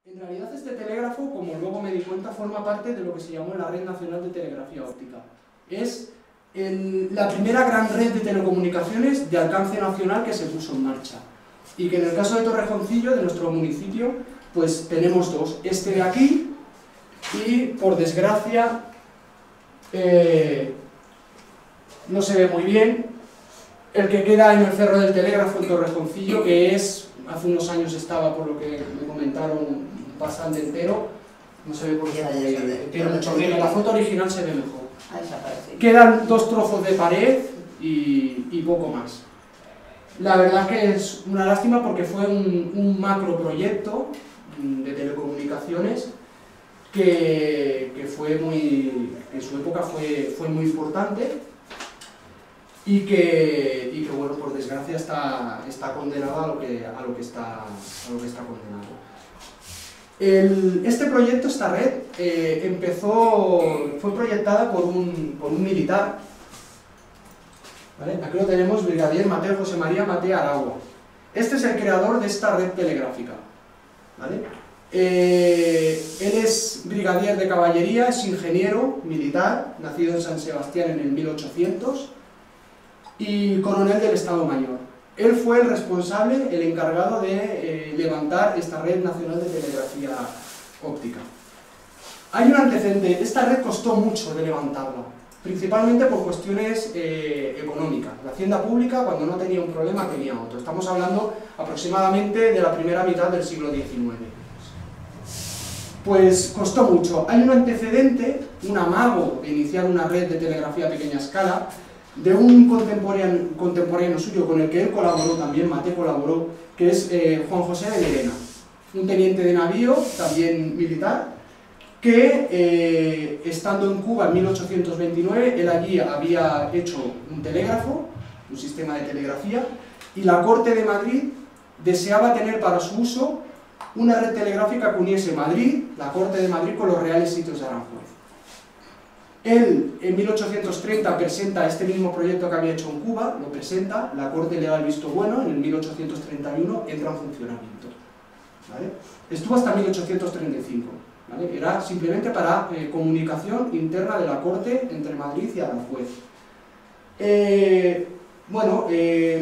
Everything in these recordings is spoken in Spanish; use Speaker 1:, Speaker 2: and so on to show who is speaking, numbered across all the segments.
Speaker 1: En realidad este telégrafo, como luego me di cuenta, forma parte de lo que se llamó la Red Nacional de Telegrafía Óptica. Es la primera gran red de telecomunicaciones de alcance nacional que se puso en marcha. Y que en el caso de Torrejoncillo, de nuestro municipio, pues tenemos dos. Este de aquí y, por desgracia, no se ve muy bien, el que queda en el Cerro del Telégrafo en Torrejoncillo, que es, hace unos años estaba, por lo que me comentaron, bastante entero, no se ve porque tiene mucho brillo. En la foto original se ve mejor. Quedan dos trozos de pared y poco más. La verdad que es una lástima porque fue un macro proyecto de telecomunicaciones que fue muy, en su época fue muy importante y que bueno, por desgracia está condenado a lo que está condenado. Este proyecto, esta red, fue proyectada por un militar, ¿vale? Aquí lo tenemos, Brigadier Mateo José María Mate Aragua. Este es el creador de esta red telegráfica, ¿vale? Él es brigadier de caballería, es ingeniero militar, nacido en San Sebastián en el 1800, y coronel del Estado Mayor. Él fue el responsable, el encargado de levantar esta Red Nacional de Telegrafía Óptica. Hay un antecedente, esta red costó mucho de levantarla, principalmente por cuestiones económicas. La hacienda pública, cuando no tenía un problema, tenía otro. Estamos hablando aproximadamente de la primera mitad del siglo XIX. Pues costó mucho. Hay un antecedente, un amago de iniciar una red de telegrafía a pequeña escala, de un contemporáneo suyo con el que él colaboró también, Mate colaboró, que es Juan José de Lerena, un teniente de navío, también militar, que estando en Cuba en 1829, él allí había hecho un telégrafo, un sistema de telegrafía, y la Corte de Madrid deseaba tener para su uso una red telegráfica que uniese Madrid, la Corte de Madrid, con los reales sitios de Aranjuez. Él, en 1830, presenta este mismo proyecto que había hecho en Cuba, lo presenta, la Corte le da el visto bueno, en el 1831 entra en funcionamiento, ¿vale? Estuvo hasta 1835, ¿vale? Era simplemente para comunicación interna de la Corte entre Madrid y Aranjuez.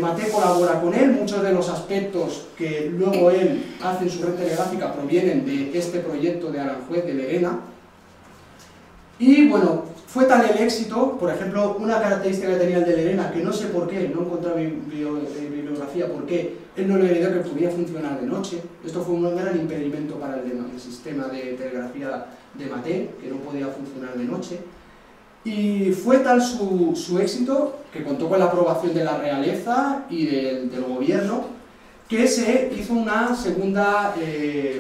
Speaker 1: Mate colabora con él, muchos de los aspectos que luego él hace en su red telegráfica provienen de este proyecto de Aranjuez, de Lerena. Y bueno, fue tal el éxito, por ejemplo, una característica que tenía el de Lerena, que no sé por qué, no he encontrado bibliografía por qué, él no le dio que podía funcionar de noche. Esto fue un gran impedimento para el sistema de telegrafía de Mate, que no podía funcionar de noche. Y fue tal su éxito, que contó con la aprobación de la realeza y del gobierno, que se hizo una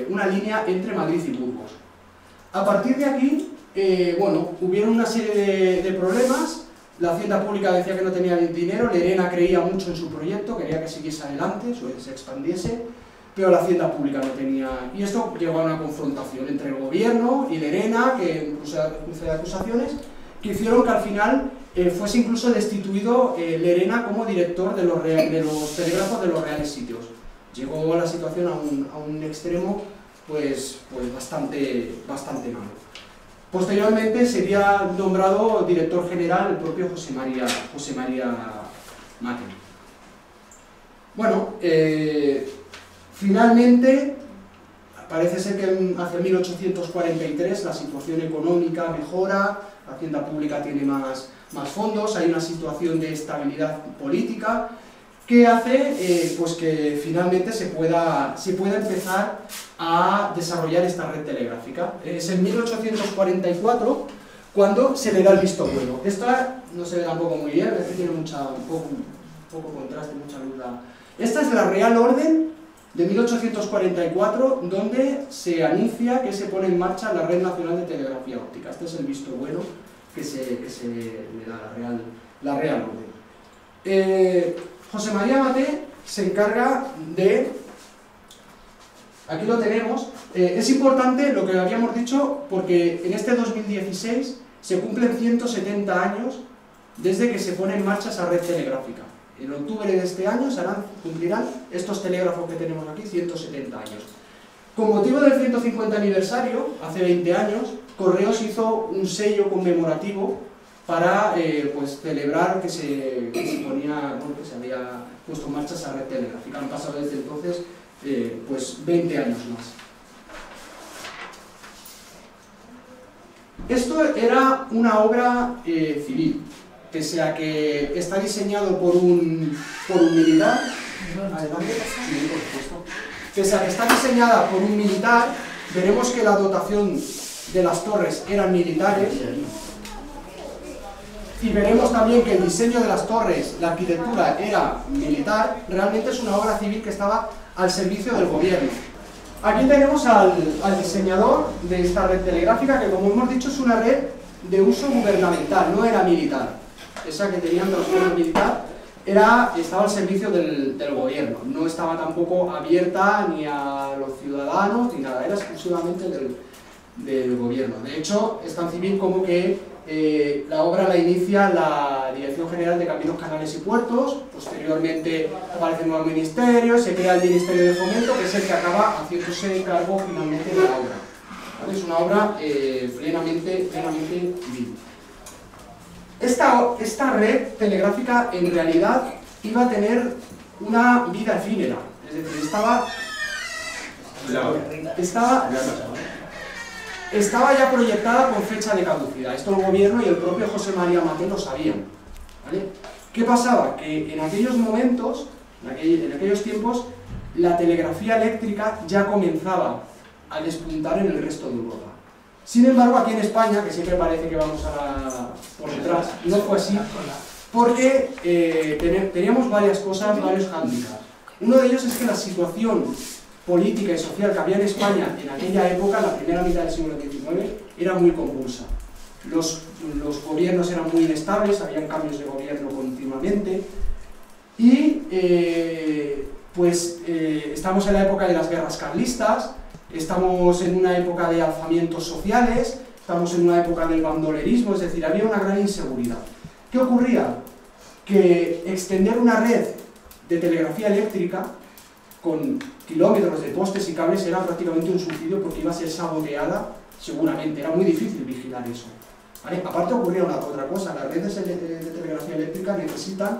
Speaker 1: una línea entre Madrid y Burgos. A partir de aquí, hubieron una serie de problemas. La hacienda pública decía que no tenía dinero, Lerena creía mucho en su proyecto, quería que siguiese adelante, se expandiese, pero la hacienda pública no tenía, y esto llevó a una confrontación entre el gobierno y Lerena, que incluso de acusaciones, que hicieron que al final fuese incluso destituido Lerena como director de los telégrafos de los reales sitios. Llegó la situación a un extremo pues bastante malo. Posteriormente sería nombrado director general el propio José María Mate. Bueno, finalmente, parece ser que hacia 1843 la situación económica mejora, la hacienda pública tiene más fondos, hay una situación de estabilidad política que hace pues que finalmente se pueda empezar a desarrollar esta red telegráfica. Es en 1844 cuando se le da el visto bueno. Esta no se ve tampoco muy bien, es que tiene un poco contraste, mucha luz. Esta es la Real Orden de 1844, donde se anuncia que se pone en marcha la Red Nacional de Telegrafía Óptica. Este es el visto bueno que se le da a la Real Orden. José María Mate se encarga de... Aquí lo tenemos. Es importante lo que habíamos dicho porque en este 2016 se cumplen 170 años desde que se pone en marcha esa red telegráfica. En octubre de este año cumplirán estos telégrafos que tenemos aquí 170 años. Con motivo del 150 aniversario, hace 20 años, Correos hizo un sello conmemorativo para pues, celebrar que se ponía, bueno, que se había puesto en marcha esa red telegráfica. Han pasado desde entonces pues 20 años más. Esto era una obra civil, pese a que está diseñado por un militar. Adelante. Sí, por supuesto. Pese a que está diseñada por un militar, veremos que la dotación de las torres eran militares, y veremos también que el diseño de las torres, la arquitectura era militar. Realmente es una obra civil que estaba al servicio del gobierno. Aquí tenemos al diseñador de esta red telegráfica, que como hemos dicho es una red de uso gubernamental, no era militar. Esa que tenían de los gobiernos militar estaba al servicio del gobierno, no estaba tampoco abierta ni a los ciudadanos ni nada, era exclusivamente del gobierno. De hecho, es tan civil como que la obra la inicia la Dirección General de Caminos, Canales y Puertos. Posteriormente aparecen nuevos ministerios, se crea el Ministerio de Fomento, que es el que acaba haciéndose cargo finalmente de la obra. ¿Vale? Es una obra plenamente civil. Esta red telegráfica en realidad iba a tener una vida efímera, es decir, estaba ya proyectada con fecha de caducidad. Esto el gobierno y el propio José María Maté lo sabían, ¿vale? ¿Qué pasaba? Que en aquellos momentos, en aquellos tiempos, la telegrafía eléctrica ya comenzaba a despuntar en el resto de Europa. Sin embargo, aquí en España, que siempre parece que vamos por detrás, no fue así, porque teníamos varias cosas, varios hándicaps. Uno de ellos es que la situación política y social que había en España en aquella época, en la primera mitad del siglo XIX, era muy convulsa. Los gobiernos eran muy inestables, habían cambios de gobierno continuamente, y estamos en la época de las guerras carlistas, estamos en una época de alzamientos sociales, estamos en una época del bandolerismo, es decir, había una gran inseguridad. ¿Qué ocurría? Que extender una red de telegrafía eléctrica con kilómetros de postes y cables era prácticamente un suicidio, porque iba a ser saboteada seguramente, era muy difícil vigilar eso. ¿Vale? Aparte ocurría otra cosa, las redes de telegrafía eléctrica necesitan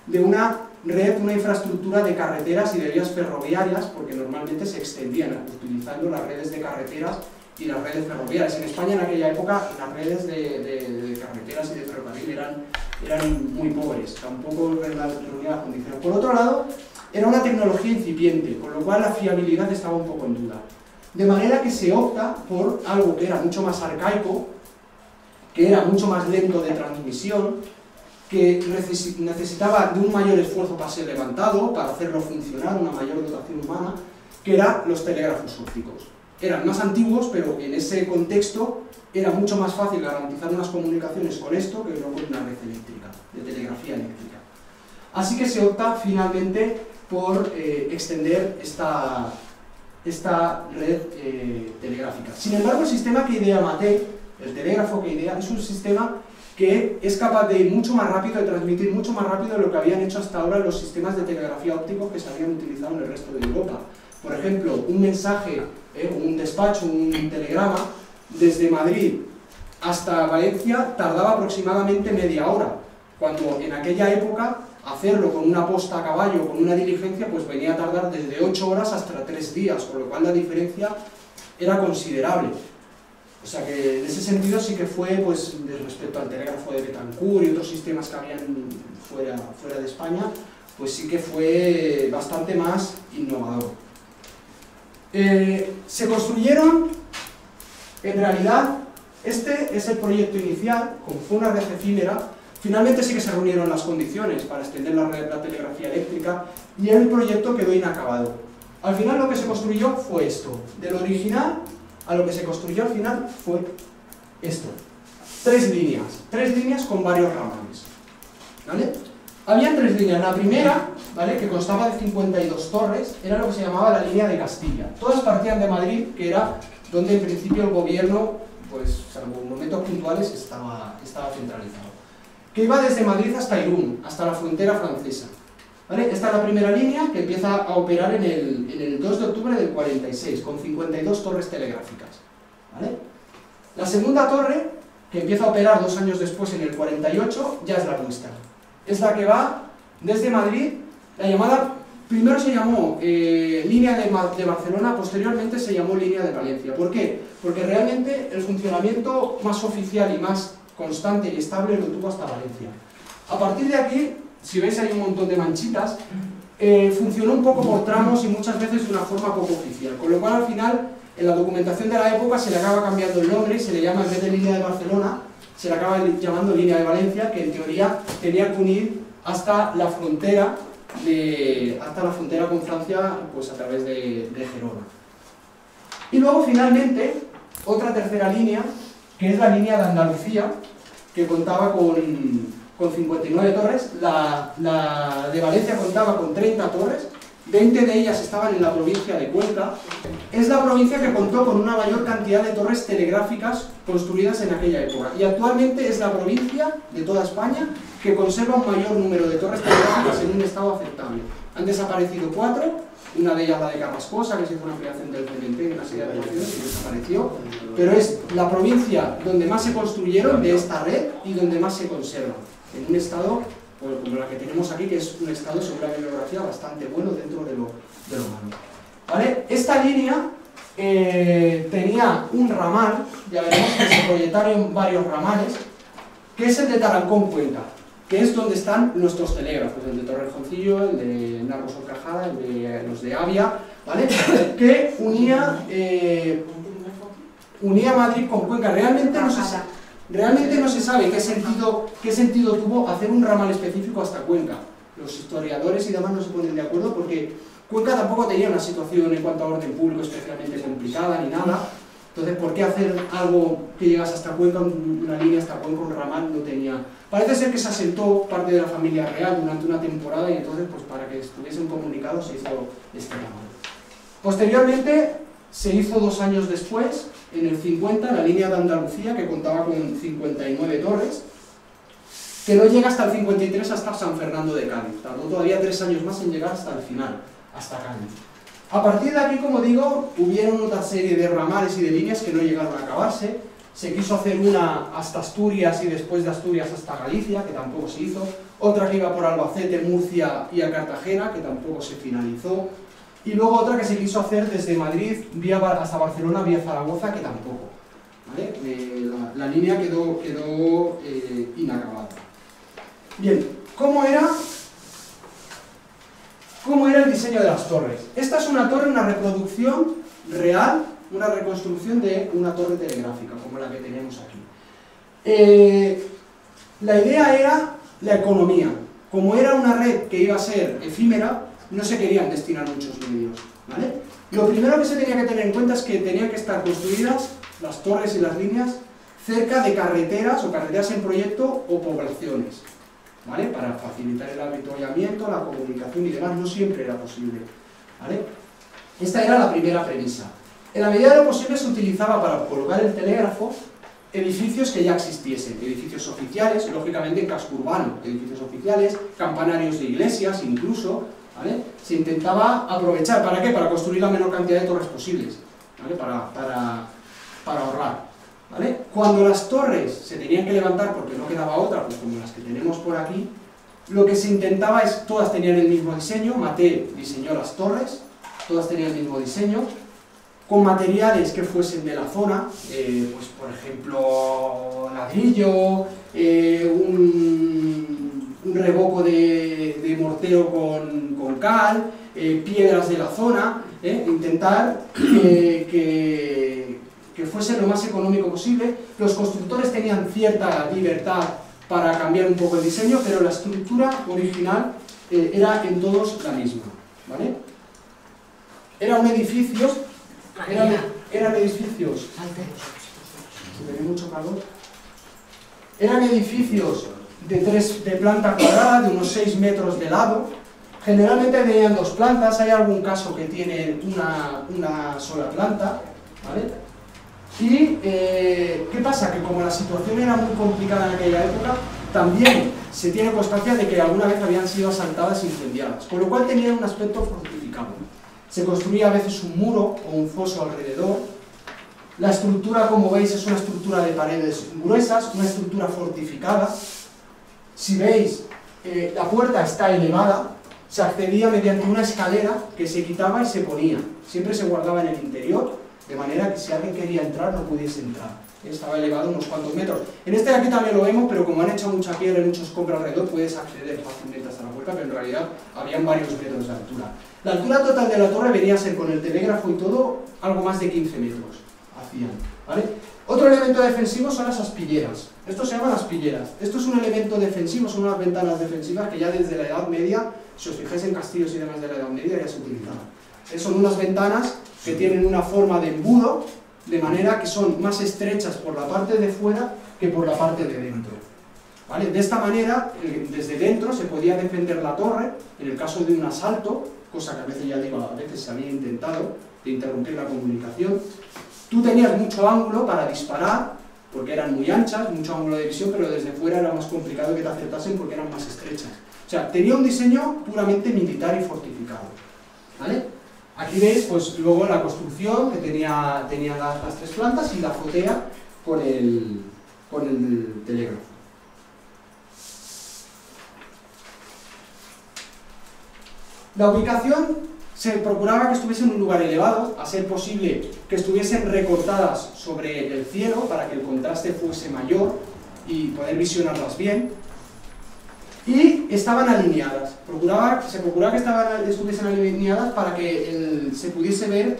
Speaker 1: de una red, una infraestructura de carreteras y de vías ferroviarias, porque normalmente se extendían utilizando las redes de carreteras y las redes ferroviarias. En España en aquella época las redes de carreteras y de ferrocarril eran muy pobres, tampoco reunían las condiciones. Por otro lado, era una tecnología incipiente, con lo cual la fiabilidad estaba un poco en duda. De manera que se opta por algo que era mucho más arcaico, que era mucho más lento de transmisión, que necesitaba de un mayor esfuerzo para ser levantado, para hacerlo funcionar, una mayor dotación humana, que eran los telégrafos ópticos. Eran más antiguos, pero en ese contexto era mucho más fácil garantizar unas comunicaciones con esto que no con una red eléctrica, de telegrafía eléctrica. Así que se opta finalmente por extender esta red telegráfica. Sin embargo, el sistema que idea Maté, el telégrafo que idea, es un sistema que es capaz de ir mucho más rápido, de transmitir mucho más rápido de lo que habían hecho hasta ahora los sistemas de telegrafía ópticos que se habían utilizado en el resto de Europa. Por ejemplo, un mensaje, un despacho, un telegrama, desde Madrid hasta Valencia tardaba aproximadamente media hora, cuando en aquella época hacerlo con una posta a caballo o con una diligencia pues venía a tardar desde 8 horas hasta 3 días, con lo cual la diferencia era considerable. O sea que en ese sentido sí que fue, pues, respecto al telégrafo de Betancourt y otros sistemas que habían fuera de España, pues sí que fue bastante más innovador. Se construyeron, en realidad, este es el proyecto inicial, como fue una red efímera, finalmente sí que se reunieron las condiciones para extender la telegrafía eléctrica y el proyecto quedó inacabado. Al final lo que se construyó fue esto, del original a lo que se construyó al final fue esto. 3 líneas con varios ramales, ¿vale? Había 3 líneas. La primera, ¿vale?, que constaba de 52 torres, era lo que se llamaba la línea de Castilla. Todas partían de Madrid, que era donde en principio el gobierno, pues salvo momentos puntuales, estaba centralizado. Que iba desde Madrid hasta Irún, hasta la frontera francesa. ¿Vale? Esta es la primera línea que empieza a operar en el 2 de octubre del 46, con 52 torres telegráficas. ¿Vale? La segunda torre, que empieza a operar 2 años después, en el 48, ya es la nuestra. Es la que va desde Madrid, la llamada, primero se llamó línea de Barcelona, posteriormente se llamó línea de Valencia. ¿Por qué? Porque realmente el funcionamiento más oficial y más constante y estable lo tuvo hasta Valencia. A partir de aquí, si veis hay un montón de manchitas, funcionó un poco por tramos y muchas veces de una forma poco oficial, con lo cual al final en la documentación de la época se le acaba cambiando el nombre y se le llama, en vez de línea de Barcelona, se le acaba llamando línea de Valencia, que en teoría tenía que unir hasta la frontera con Francia, pues a través de Gerona. Y luego finalmente otra tercera línea, que es la línea de Andalucía, que contaba con 59 torres. La de Valencia contaba con 30 torres, 20 de ellas estaban en la provincia de Cuenca. Es la provincia que contó con una mayor cantidad de torres telegráficas construidas en aquella época, y actualmente es la provincia de toda España que conserva un mayor número de torres telegráficas en un estado aceptable. Han desaparecido 4, una de ellas la de Carrascosa, que se hizo una ampliación del cementerio, una serie de ampliaciones y desapareció, pero es la provincia donde más se construyeron de esta red y donde más se conservan, en un estado pues, como la que tenemos aquí, que es un estado según la bibliografía bastante bueno dentro de lo malo. ¿Vale? Esta línea tenía un ramal, ya veremos que se proyectaron varios ramales, que es el de Tarancón-Cuenca, que es donde están nuestros telégrafos, el de Torrejoncillo, el de Nargos-Orcajada, el de los de Avia, ¿vale? Que unía Madrid con Cuenca. Realmente no se sabe qué sentido tuvo hacer un ramal específico hasta Cuenca. Los historiadores y demás no se ponen de acuerdo porque Cuenca tampoco tenía una situación en cuanto a orden público especialmente complicada ni nada. Entonces, ¿por qué hacer algo que llegas hasta Cuenca, una línea hasta Cuenca, un ramal? No tenía... Parece ser que se asentó parte de la familia real durante una temporada y entonces, pues para que estuviesen comunicados se hizo este ramal. Posteriormente, se hizo 2 años después, en el 50, la línea de Andalucía, que contaba con 59 torres, que no llega hasta el 53, hasta San Fernando de Cádiz. Tardó todavía 3 años más en llegar hasta el final, hasta Cádiz. A partir de aquí, como digo, hubieron otra serie de ramales y de líneas que no llegaron a acabarse. Se quiso hacer una hasta Asturias y después de Asturias hasta Galicia, que tampoco se hizo. Otra que iba por Albacete, Murcia y a Cartagena, que tampoco se finalizó. Y luego otra que se quiso hacer desde Madrid hasta Barcelona, vía Zaragoza, que tampoco. ¿Vale? La línea quedó inacabada. Bien, ¿cómo era el diseño de las torres? Esta es una torre, una reproducción real, una reconstrucción de una torre telegráfica, como la que tenemos aquí. La idea era la economía. Como era una red que iba a ser efímera, no se querían destinar muchos medios, ¿vale? Lo primero que se tenía que tener en cuenta es que tenían que estar construidas las torres y las líneas cerca de carreteras o carreteras en proyecto o poblaciones, ¿vale? Para facilitar el avituallamiento, la comunicación y demás. No siempre era posible, ¿vale? Esta era la primera premisa. En la medida de lo posible se utilizaba para colocar el telégrafo edificios que ya existiesen, edificios oficiales, lógicamente en casco urbano, edificios oficiales, campanarios de iglesias incluso, ¿vale? Se intentaba aprovechar, ¿para qué? Para construir la menor cantidad de torres posibles, ¿vale? Para ahorrar, ¿vale? Cuando las torres se tenían que levantar porque no quedaba otra, pues como las que tenemos por aquí, lo que se intentaba es, todas tenían el mismo diseño. Maté diseñó las torres, todas tenían el mismo diseño, con materiales que fuesen de la zona, pues por ejemplo ladrillo, un revoco de mortero con cal, piedras de la zona, intentar que fuese lo más económico posible. Los constructores tenían cierta libertad para cambiar un poco el diseño, pero la estructura original era en todos la misma, ¿vale? Era un edificio, eran edificios, se ve mucho calor, eran edificios de planta cuadrada, de unos 6 metros de lado. Generalmente tenían 2 plantas, hay algún caso que tiene una sola planta, ¿vale? Y ¿qué pasa? Que como la situación era muy complicada en aquella época, También se tiene constancia de que alguna vez habían sido asaltadas e incendiadas, con lo cual tenían un aspecto fortificado. Se construía a veces un muro o un foso alrededor. La estructura, como veis, es una estructura de paredes gruesas, una estructura fortificada. Si veis, la puerta está elevada, se accedía mediante una escalera que se quitaba y se ponía. Siempre se guardaba en el interior, de manera que si alguien quería entrar no pudiese entrar. Estaba elevado unos cuantos metros. En este de aquí también lo vemos, pero como han hecho mucha piedra y mucho escombro alrededor, puedes acceder fácilmente hasta la puerta, pero en realidad habían varios metros de altura. La altura total de la torre venía a ser, con el telégrafo y todo, algo más de 15 metros. Hacían, ¿vale? Otro elemento defensivo son las aspilleras. Esto se llaman aspilleras. Esto es un elemento defensivo, son unas ventanas defensivas que ya desde la Edad Media, si os fijáis en castillos y demás de la Edad Media, ya se utilizaban. Son unas ventanas que tienen una forma de embudo, de manera que son más estrechas por la parte de fuera que por la parte de dentro. ¿Vale? De esta manera, desde dentro se podía defender la torre, en el caso de un asalto, cosa que a veces, ya digo, a veces se había intentado, de interrumpir la comunicación. Tú tenías mucho ángulo para disparar, porque eran muy anchas, mucho ángulo de visión, pero desde fuera era más complicado que te acertasen porque eran más estrechas. O sea, tenía un diseño puramente militar y fortificado. ¿Vale? Aquí veis, pues, luego la construcción, que tenía las 3 plantas y la azotea con el telégrafo. La ubicación se procuraba que estuviese en un lugar elevado, a ser posible que estuviesen recortadas sobre el cielo para que el contraste fuese mayor y poder visionarlas bien. Y estaban alineadas. Se procuraba que estuviesen alineadas para que se pudiese ver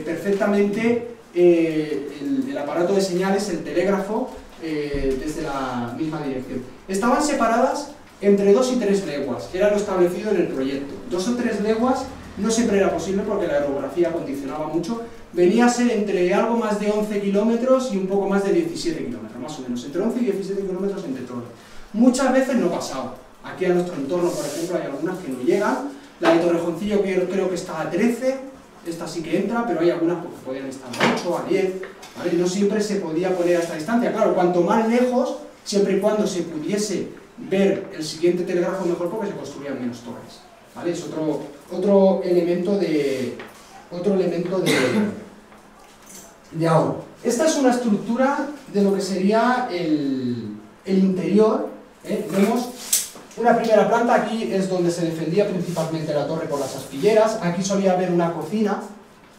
Speaker 1: perfectamente el aparato de señales, el telégrafo, desde la misma dirección. Estaban separadas entre 2 y 3 leguas, era lo establecido en el proyecto. 2 o 3 leguas no siempre era posible porque la aerografía condicionaba mucho. Venía a ser entre algo más de 11 kilómetros y un poco más de 17 kilómetros, más o menos. Entre 11 y 17 kilómetros entre todos. Muchas veces no pasaba. Aquí a nuestro entorno, por ejemplo, hay algunas que no llegan. La de Torrejoncillo creo que está a 13, esta sí que entra, pero hay algunas que podían estar a 8, a 10, ¿vale? No siempre se podía poner a esta distancia. Claro, cuanto más lejos, siempre y cuando se pudiese ver el siguiente telégrafo mejor, porque se construían menos torres, ¿vale? Es otro elemento de ahora. Esta es una estructura de lo que sería el interior. Vemos una primera planta, aquí es donde se defendía principalmente la torre por las aspilleras. Aquí solía haber una cocina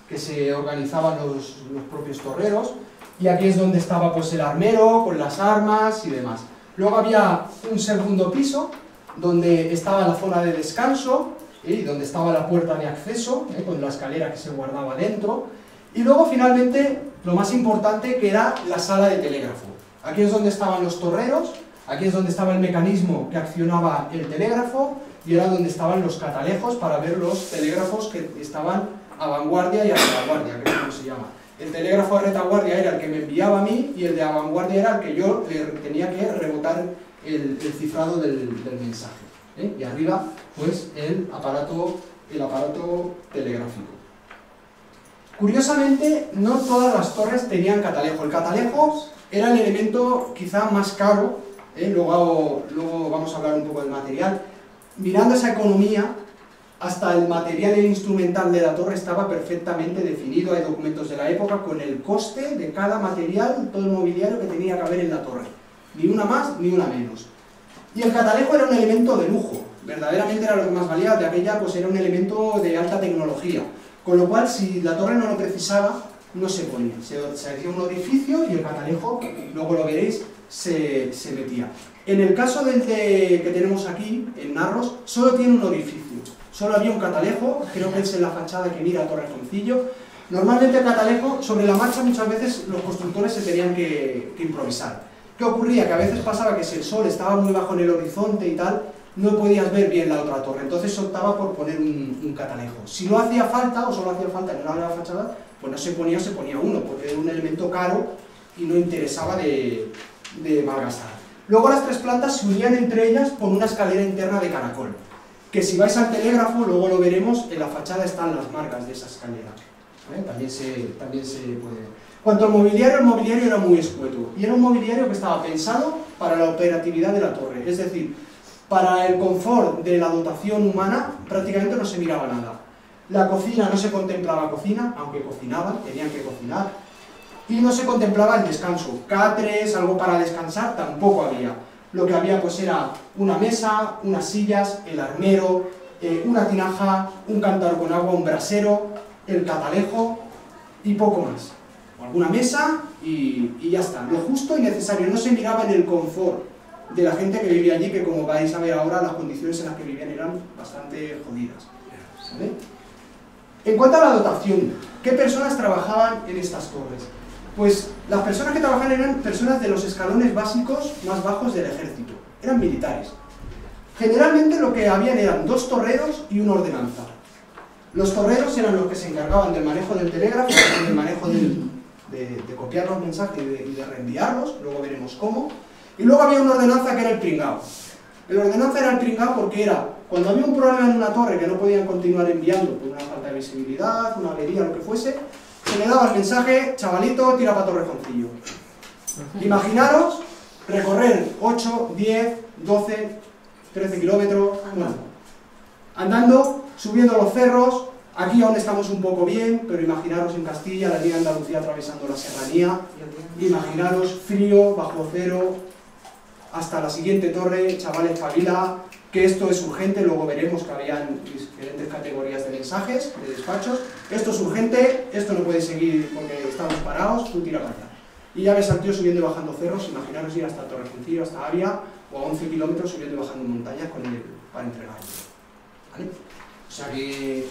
Speaker 1: que se organizaban los propios torreros, y aquí es donde estaba, pues, el armero con las armas y demás. Luego había un segundo piso donde estaba la zona de descanso y donde estaba la puerta de acceso, con la escalera que se guardaba dentro, y luego finalmente lo más importante, que era la sala de telégrafo. Aquí es donde estaban los torreros. Aquí es donde estaba el mecanismo que accionaba el telégrafo, y era donde estaban los catalejos para ver los telégrafos que estaban a vanguardia y a retaguardia, que es como se llama. El telégrafo a retaguardia era el que me enviaba a mí, y el de a vanguardia era el que yo le tenía que rebotar el cifrado del mensaje. Y arriba, pues, el aparato telegráfico. Curiosamente, no todas las torres tenían catalejo. El catalejo era el elemento quizá más caro. Luego vamos a hablar un poco del material. Mirando esa economía, hasta el material e instrumental de la torre estaba perfectamente definido. Hay documentos de la época con el coste de cada material, todo el mobiliario que tenía que haber en la torre. Ni una más ni una menos. Y el catalejo era un elemento de lujo, verdaderamente era lo que más valía. De aquella, pues, era un elemento de alta tecnología, con lo cual, si la torre no lo precisaba, no se ponía. Se hacía un orificio y el catalejo, luego lo veréis, se metía. En el caso del que tenemos aquí, en Narros, solo tiene un orificio. Solo había un catalejo, creo que es en la fachada que mira a Torrejoncillo. Normalmente el catalejo, sobre la marcha, muchas veces los constructores se tenían que improvisar. ¿Qué ocurría? Que a veces pasaba que si el sol estaba muy bajo en el horizonte y tal, no podías ver bien la otra torre, entonces se optaba por poner un catalejo. Si no hacía falta, o solo hacía falta en la fachada, pues no se ponía uno, porque era un elemento caro y no interesaba de malgastar. Luego las 3 plantas se unían entre ellas por una escalera interna de caracol, que si vais al telégrafo, luego lo veremos, en la fachada están las marcas de esa escalera. También se puede. Cuanto al mobiliario, el mobiliario era muy escueto, y era un mobiliario que estaba pensado para la operatividad de la torre, es decir, para el confort de la dotación humana prácticamente no se miraba nada. La cocina no se contemplaba cocina, aunque cocinaban, tenían que cocinar, y no se contemplaba el descanso. Catres, algo para descansar, tampoco había. Lo que había pues era una mesa, unas sillas, el armero, una tinaja, un cántaro con agua, un brasero, el catalejo y poco más. Alguna mesa y ya está. Lo justo y necesario. No se miraba en el confort de la gente que vivía allí, que como vais a ver ahora, las condiciones en las que vivían eran bastante jodidas. ¿Vale? En cuanto a la dotación, ¿qué personas trabajaban en estas torres? Pues las personas que trabajaban eran personas de los escalones básicos más bajos del ejército. Eran militares. Generalmente lo que habían eran 2 torreros y una ordenanza. Los torreros eran los que se encargaban del manejo del telégrafo, del manejo de copiar los mensajes y de reenviarlos, luego veremos cómo. Y luego había una ordenanza que era el pringao. El ordenanza era el pringao porque era, cuando había un problema en una torre que no podían continuar enviando por una falta de visibilidad, una avería, lo que fuese, se le daba el mensaje, chavalito, tira para Torrejoncillo. Imaginaros recorrer 8, 10, 12, 13 kilómetros, bueno, andando, subiendo los cerros. Aquí aún estamos un poco bien, pero imaginaros en Castilla, la línea de Andalucía atravesando la serranía, imaginaros frío, bajo cero, hasta la siguiente torre, chavales, espabila, que esto es urgente, luego veremos que habían diferentes categorías de mensajes, de despachos. Esto es urgente, esto no puede seguir porque estamos parados, tú tira para allá. Y ya ves al tío subiendo y bajando cerros, imaginaros ir hasta Torrejoncillo, hasta Avia, o a 11 kilómetros subiendo y bajando montañas con él para entregarlo. ¿Vale? O sea que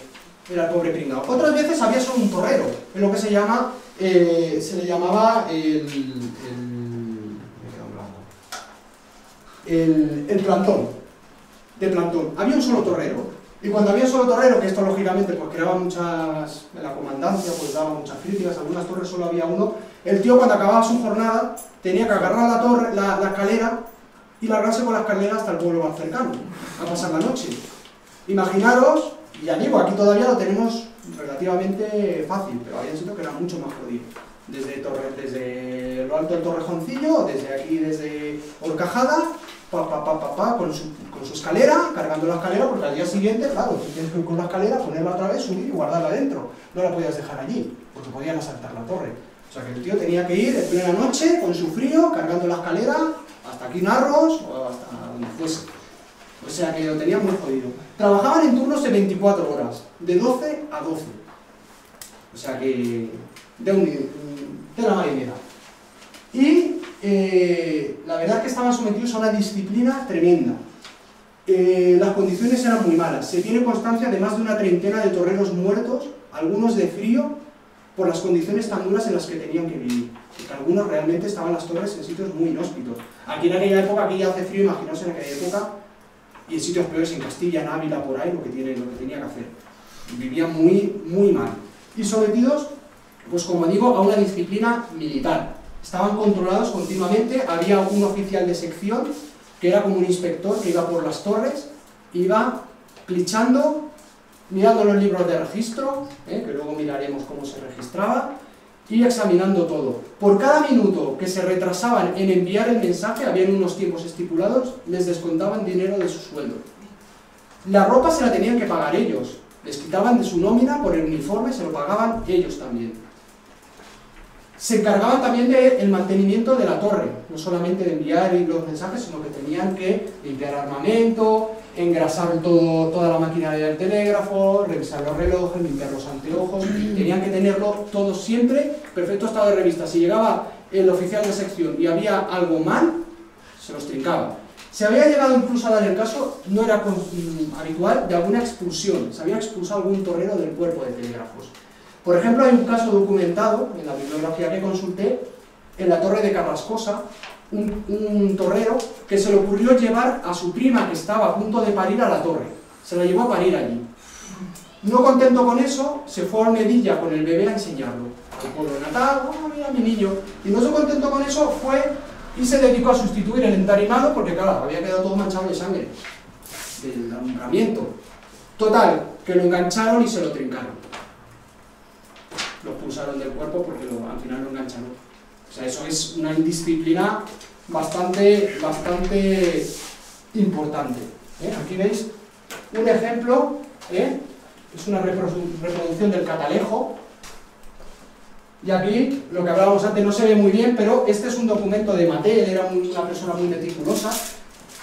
Speaker 1: era el pobre pringao. Otras veces había solo un torrero, en lo que se le llamaba el plantón. De plantón. Había un solo torrero, y cuando había un solo torrero, que esto lógicamente pues creaba muchas, en la comandancia pues daba muchas críticas, algunas torres solo había uno, el tío cuando acababa su jornada tenía que agarrar la escalera y largarse con la escalera hasta el pueblo más cercano, a pasar la noche. Imaginaros, y ya digo, aquí todavía lo tenemos relativamente fácil, pero había sitios que era mucho más jodido. Desde lo alto del Torrejoncillo, desde aquí, desde Horcajada, con su escalera, cargando la escalera, porque al día siguiente, claro, tú tienes que ir con la escalera, ponerla otra vez, subir y guardarla dentro. No la podías dejar allí, porque podían asaltar la torre. O sea que el tío tenía que ir en plena noche, con su frío, cargando la escalera, hasta aquí Narros, o hasta donde fuese. O sea que lo tenía muy jodido. Trabajaban en turnos de 24 horas, de 12 a 12. O sea que de la marinera. Y la verdad es que estaban sometidos a una disciplina tremenda. Las condiciones eran muy malas. Se tiene constancia de más de una treintena de torreros muertos, algunos de frío, por las condiciones tan duras en las que tenían que vivir. Porque algunos realmente estaban las torres en sitios muy inhóspitos. Aquí en aquella época, aquí ya hace frío, imaginaos en aquella época, y en sitios peores, en Castilla, en Ávila, por ahí, lo que tenía que hacer. Vivían muy mal. Y sometidos, pues como digo, a una disciplina militar. Estaban controlados continuamente, había un oficial de sección, que era como un inspector que iba por las torres, iba clichando, mirando los libros de registro, que luego miraremos cómo se registraba, y examinando todo. Por cada minuto que se retrasaban en enviar el mensaje, habían unos tiempos estipulados, les descontaban dinero de su sueldo. La ropa se la tenían que pagar ellos, les quitaban de su nómina por el uniforme, se lo pagaban ellos también. Se encargaban también del mantenimiento de la torre, no solamente de enviar los mensajes, sino que tenían que limpiar armamento, engrasar toda la maquinaria del telégrafo, revisar los relojes, limpiar los anteojos, tenían que tenerlo todo siempre, perfecto estado de revista. Si llegaba el oficial de sección y había algo mal, se los trincaba. Se había llegado incluso a dar el caso, no era habitual, de alguna expulsión, se había expulsado algún torrero del cuerpo de telégrafos. Por ejemplo, hay un caso documentado, en la bibliografía que consulté, en la torre de Carrascosa, un torrero que se le ocurrió llevar a su prima que estaba a punto de parir a la torre. Se la llevó a parir allí. No contento con eso, se fue a Almedilla con el bebé a enseñarlo. Al pueblo natal, oh, mira mi niño. Y no se contento con eso, fue y se dedicó a sustituir el entarimado, porque claro, había quedado todo manchado de sangre, del alumbramiento. Total, que lo engancharon y se lo trincaron. lo expulsaron del cuerpo porque al final lo engancharon. O sea, eso es una indisciplina bastante importante. Aquí veis un ejemplo, es una reproducción del catalejo, y aquí, lo que hablábamos antes, no se ve muy bien, pero este es un documento de Maté, él era una persona muy meticulosa.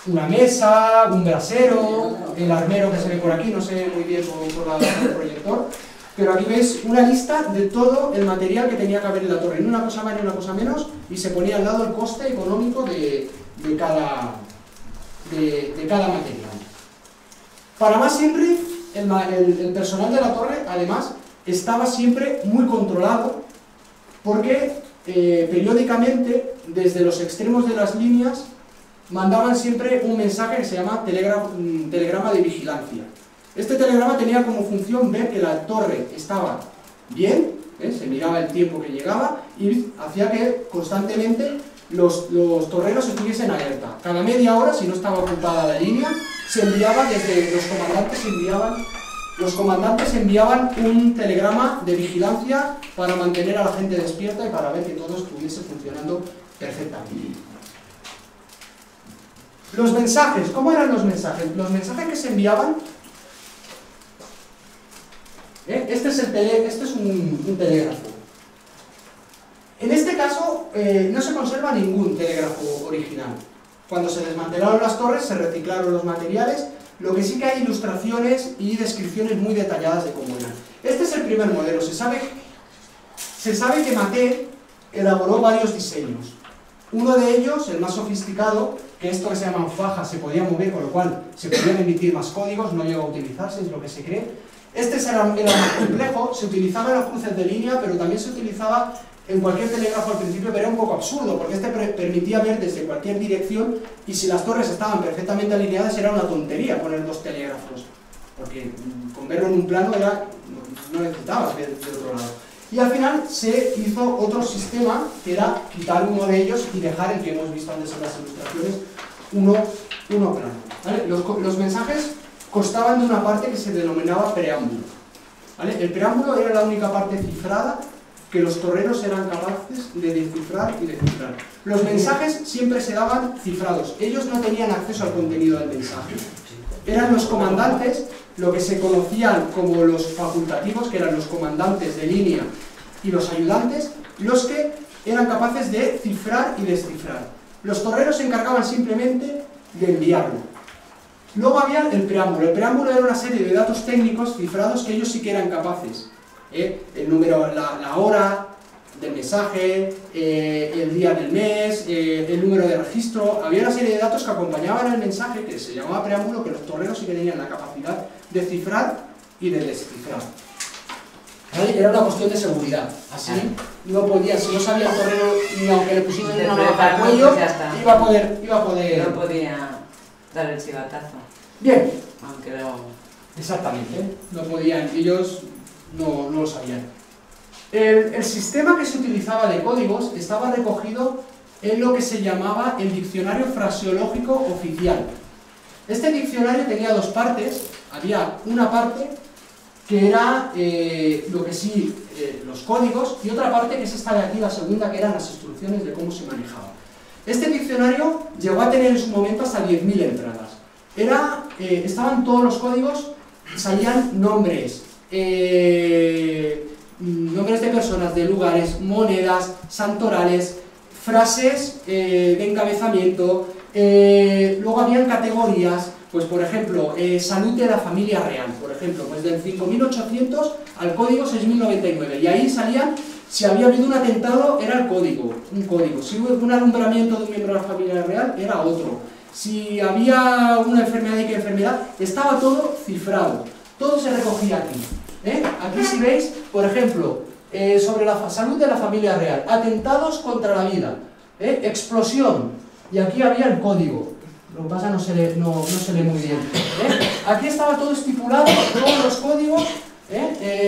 Speaker 1: Una mesa, un brasero, el armero que se ve por aquí, no se ve muy bien por el proyector, pero aquí veis una lista de todo el material que tenía que haber en la torre, ni una cosa más ni una cosa menos, y se ponía al lado el coste económico de cada material. Para más Inri, el personal de la torre, además, estaba siempre muy controlado, porque periódicamente, desde los extremos de las líneas, mandaban siempre un mensaje que se llama telegrama de vigilancia. Este telegrama tenía como función ver que la torre estaba bien, se miraba el tiempo que llegaba, y hacía que constantemente los torreros estuviesen alerta. Cada media hora, si no estaba ocupada la línea, se enviaba desde los comandantes enviaban un telegrama de vigilancia para mantener a la gente despierta y para ver que todo estuviese funcionando perfectamente. Los mensajes, ¿cómo eran los mensajes? Los mensajes que se enviaban, este es un telégrafo. En este caso no se conserva ningún telégrafo original. Cuando se desmantelaron las torres se reciclaron los materiales, lo que sí que hay ilustraciones y descripciones muy detalladas de cómo eran. Este es el primer modelo. Se sabe que Maté elaboró varios diseños. Uno de ellos, el más sofisticado, que esto que se llaman fajas se podía mover, con lo cual se podían emitir más códigos, no llegó a utilizarse, es lo que se cree. Este era más complejo, se utilizaba en los cruces de línea, pero también se utilizaba en cualquier telégrafo al principio, pero era un poco absurdo, porque este permitía ver desde cualquier dirección, y si las torres estaban perfectamente alineadas era una tontería poner dos telégrafos, porque con verlo en un plano no necesitabas ver de otro lado. Y al final se hizo otro sistema, que era quitar uno de ellos y dejar el que hemos visto antes en las ilustraciones, uno plano. ¿Vale? Los mensajes constaban de una parte que se denominaba preámbulo. ¿Vale? El preámbulo era la única parte cifrada que los torreros eran capaces de descifrar y descifrar. Los mensajes siempre se daban cifrados, ellos no tenían acceso al contenido del mensaje. Eran los comandantes, lo que se conocían como los facultativos, que eran los comandantes de línea y los ayudantes, los que eran capaces de cifrar y descifrar. Los torreros se encargaban simplemente de enviarlo. Luego había el preámbulo. El preámbulo era una serie de datos técnicos cifrados que ellos sí que eran capaces. El número, la hora del mensaje, el día del mes, el número de registro. Había una serie de datos que acompañaban el mensaje, que se llamaba preámbulo, que los torreros sí que tenían la capacidad de cifrar y de descifrar. ¿Vale? Era una cuestión de seguridad. Así no podía, si no sabía el torrero, ni aunque le pusiesen una navaja al cuello, iba a poder...
Speaker 2: No podía dar el chivatazo.
Speaker 1: Bien.
Speaker 2: Aunque lo...
Speaker 1: Exactamente. No podían, ellos no lo sabían. El sistema que se utilizaba de códigos estaba recogido en lo que se llamaba el diccionario fraseológico oficial. Este diccionario tenía dos partes. Había una parte que era lo que sí, los códigos, y otra parte que es esta de aquí, la segunda, que eran las instrucciones de cómo se manejaba. Este diccionario llegó a tener en su momento hasta 10.000 entradas. Estaban todos los códigos, salían nombres, nombres de personas, de lugares, monedas, santorales, frases de encabezamiento, luego habían categorías, pues por ejemplo, salud de la familia real, por ejemplo, pues del 5800 al código 6099, y ahí salían, si había habido un atentado, era el código, un código, si hubo un alumbramiento de un miembro de la familia real, era otro, si había una enfermedad y qué enfermedad, estaba todo cifrado, todo se recogía aquí. Aquí si veis, por ejemplo, sobre la salud de la familia real, atentados contra la vida, explosión, y aquí había el código, lo que pasa no se lee muy bien. Aquí estaba todo estipulado, todos los códigos,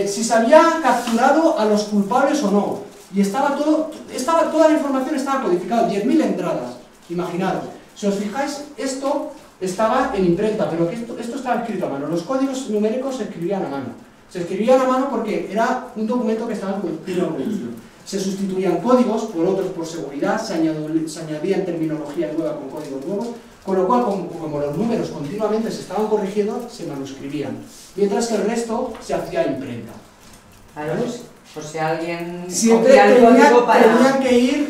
Speaker 1: si se había capturado a los culpables o no, y toda la información estaba codificada, 10.000 entradas, imaginaros. Si os fijáis, esto estaba en imprenta, pero esto estaba escrito a mano, los códigos numéricos se escribían a mano. Se escribían a mano porque era un documento que estaba en continua evolución. Se sustituían códigos por otros por seguridad, se añadían terminología nueva con códigos nuevos, con lo cual, como los números continuamente se estaban corrigiendo, se manuscribían, mientras que el resto se hacía imprenta.
Speaker 2: Claro, por si alguien
Speaker 1: Siempre
Speaker 2: copia el código para...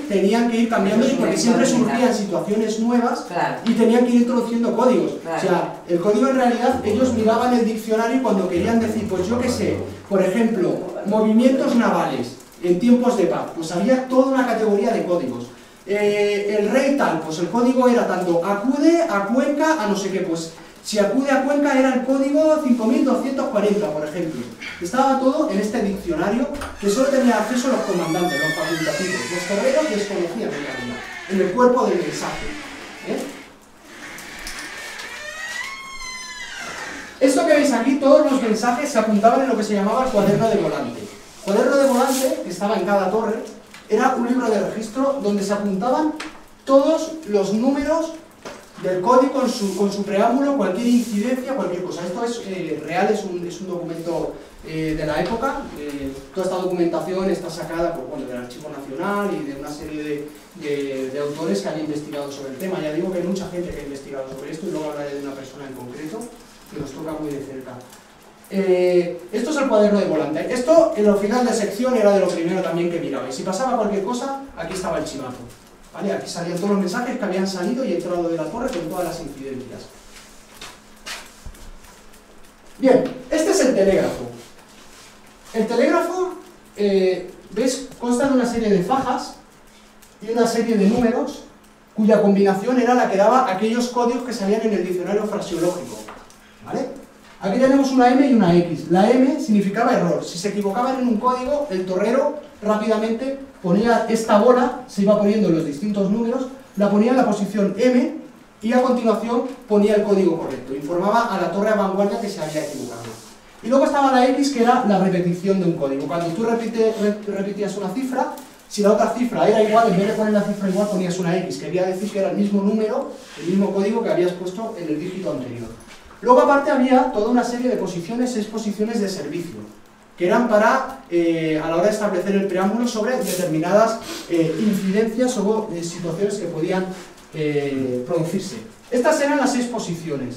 Speaker 1: tenían que ir cambiando porque siempre surgían situaciones nuevas,
Speaker 2: claro,
Speaker 1: y tenían que ir introduciendo códigos.
Speaker 2: Claro.
Speaker 1: O sea, el código en realidad, ellos miraban el diccionario y cuando querían decir, pues yo qué sé, por ejemplo, movimientos navales en tiempos de paz, pues había toda una categoría de códigos. El rey tal, pues el código era tanto acude, a Cuenca, a no sé qué, pues si acude a Cuenca era el código 5240, por ejemplo. Estaba todo en este diccionario que solo tenía acceso los comandantes, los facultativos. Los guerreros desconocían en el cuerpo del mensaje. Esto que veis aquí, todos los mensajes se apuntaban en lo que se llamaba el cuaderno de volante. El cuaderno de volante, que estaba en cada torre, era un libro de registro donde se apuntaban todos los números del código con su preámbulo, cualquier incidencia, cualquier cosa. Esto es real, es un documento de la época. Toda esta documentación está sacada por, bueno, del Archivo Nacional y de una serie de autores que han investigado sobre el tema. Ya digo que hay mucha gente que ha investigado sobre esto y luego hablaré de una persona en concreto que nos toca muy de cerca. Esto es el cuaderno de volante. Esto en el final de sección era de lo primero también que miraba. Y si pasaba cualquier cosa, aquí estaba el chivato. ¿Vale? Aquí salían todos los mensajes que habían salido y entrado de la torre con todas las incidencias. Bien, este es el telégrafo. El telégrafo, ¿ves? Consta de una serie de fajas y una serie de números cuya combinación era la que daba aquellos códigos que salían en el diccionario fraseológico. ¿Vale? Aquí tenemos una M y una X. La M significaba error. Si se equivocaban en un código, el torrero rápidamente ponía esta bola, se iba poniendo los distintos números, la ponía en la posición M y a continuación ponía el código correcto. Informaba a la torre a vanguardia que se había equivocado. Y luego estaba la X, que era la repetición de un código. Cuando tú repetías una cifra, si la otra cifra era igual, en vez de poner la cifra igual ponías una X. Quería decir que era el mismo número, el mismo código que habías puesto en el dígito anterior. Luego aparte había toda una serie de posiciones, 6 posiciones de servicio, que eran para, a la hora de establecer el preámbulo sobre determinadas incidencias o situaciones que podían producirse. Estas eran las 6 posiciones.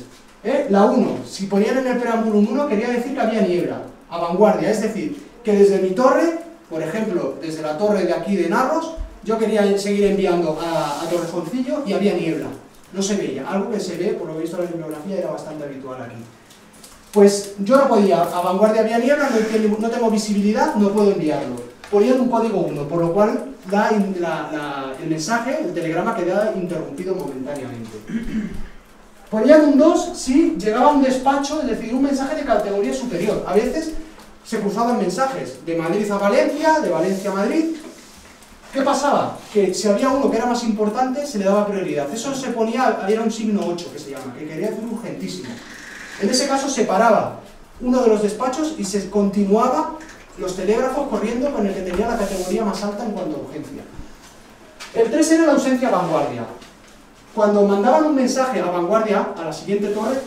Speaker 1: La 1, si ponían en el preámbulo un 1, quería decir que había niebla, a vanguardia, es decir, que desde mi torre, por ejemplo, desde la torre de aquí de Narros, yo quería seguir enviando a Torrejoncillo y había niebla. No se veía, algo que se ve, por lo visto en la bibliografía era bastante habitual aquí. Pues yo no podía, a vanguardia había niebla, no tengo visibilidad, no puedo enviarlo. Ponían un código 1, por lo cual el mensaje, el telegrama quedaba interrumpido momentáneamente. Ponían un 2 si llegaba a un despacho, es decir, un mensaje de categoría superior. A veces se cruzaban mensajes de Madrid a Valencia, de Valencia a Madrid. ¿Qué pasaba? Que si había uno que era más importante, se le daba prioridad. Eso se ponía, había un signo 8 que se llama, que quería decir urgentísimo. En ese caso se paraba uno de los despachos y se continuaba los telégrafos corriendo con el que tenía la categoría más alta en cuanto a urgencia. El 3 era la ausencia a vanguardia. Cuando mandaban un mensaje a vanguardia, a la siguiente torre,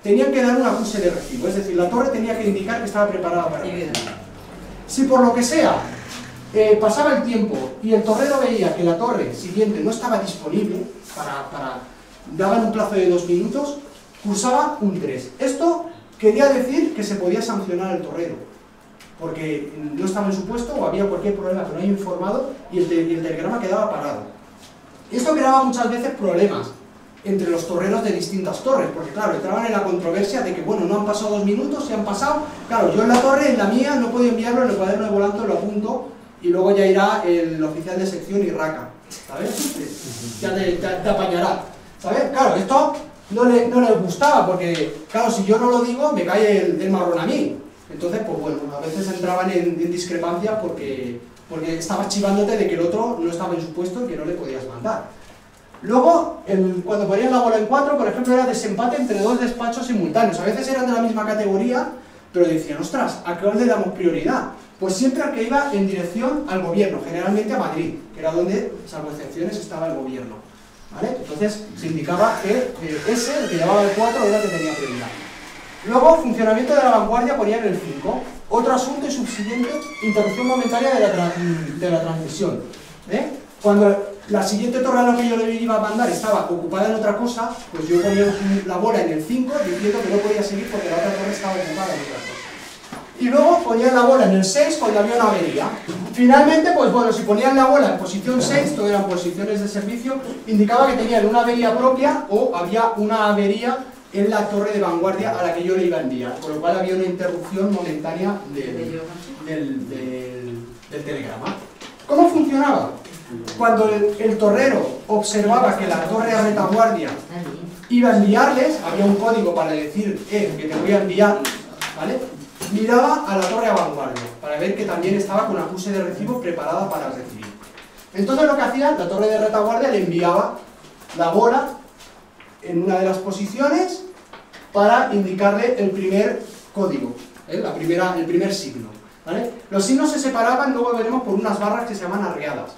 Speaker 1: tenían que dar un acuse de recibo, es decir, la torre tenía que indicar que estaba preparada para recibir. Si por lo que sea pasaba el tiempo y el torrero veía que la torre siguiente no estaba disponible, daban un plazo de 2 minutos, cursaba un 3. Esto quería decir que se podía sancionar al torrero, porque no estaba en su puesto o había cualquier problema que no haya informado y el telegrama quedaba parado. Esto creaba muchas veces problemas entre los torreros de distintas torres, porque claro, entraban en la controversia de que, bueno, no han pasado 2 minutos, se han pasado, claro, yo en la torre, en la mía, no puedo enviarlo, en el cuaderno de volante lo apunto, y luego ya irá el oficial de sección y raca, ¿sabes? Ya te apañará, ¿sabes? Claro, esto no le gustaba, porque, claro, si yo no lo digo, me cae el marrón a mí. Entonces, pues bueno, a veces entraban en discrepancia porque estaba chivándote de que el otro no estaba en su puesto y que no le podías mandar. Luego, cuando ponían la bola en 4, por ejemplo, era desempate entre 2 despachos simultáneos. A veces eran de la misma categoría, pero decían, ostras, ¿a qué le damos prioridad? Pues siempre al que iba en dirección al gobierno, generalmente a Madrid, que era donde, salvo excepciones, estaba el gobierno. ¿Vale? Entonces se indicaba que ese, el que llevaba el 4, era el que tenía prioridad. Luego, funcionamiento de la vanguardia, ponían el 5. Otro asunto y subsiguiente, interrupción momentánea de la transmisión. Cuando la siguiente torre a la que yo le iba a mandar estaba ocupada en otra cosa, pues yo ponía la bola en el 5 diciendo que no podía seguir porque la otra torre estaba ocupada en otra cosa. Y luego ponían la bola en el 6 cuando había una avería. Finalmente, pues bueno, si ponían la bola en posición 6, todo eran posiciones de servicio, indicaba que tenían una avería propia o había una avería en la torre de vanguardia a la que yo le iba a enviar, con lo cual había una interrupción momentánea del telegrama. ¿Cómo funcionaba? Cuando el torrero observaba que la torre de retaguardia iba a enviarles, había un código para decir que te voy a enviar, ¿vale? Miraba a la torre de vanguardia para ver que también estaba con acuse de recibo preparada para recibir. Entonces lo que hacía, la torre de retaguardia le enviaba la bola en una de las posiciones para indicarle el primer código, el primer signo, ¿vale? Los signos se separaban, luego veremos, por unas barras que se llaman arreadas.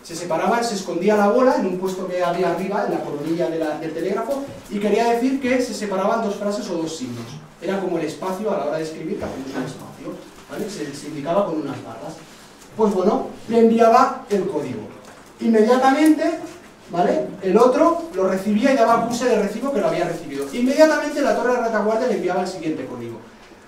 Speaker 1: Se separaban, se escondía la bola en un puesto que había arriba, en la coronilla del telégrafo, y quería decir que se separaban dos frases o dos signos. Era como el espacio a la hora de escribir, que hacemos un espacio, ¿vale? Se indicaba con unas barras. Pues bueno, le enviaba el código. Inmediatamente, ¿vale? El otro lo recibía y daba acuse de recibo que lo había recibido. Inmediatamente la torre de retaguardia le enviaba el siguiente código.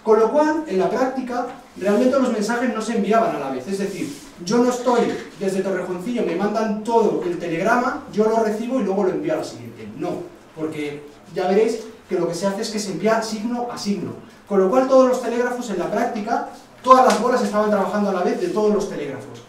Speaker 1: Con lo cual, en la práctica, realmente los mensajes no se enviaban a la vez. Es decir, yo no estoy desde Torrejoncillo, me mandan todo el telegrama, yo lo recibo y luego lo envío a la siguiente. No, porque ya veréis que lo que se hace es que se envía signo a signo. Con lo cual, todos los telégrafos en la práctica, todas las bolas estaban trabajando a la vez de todos los telégrafos.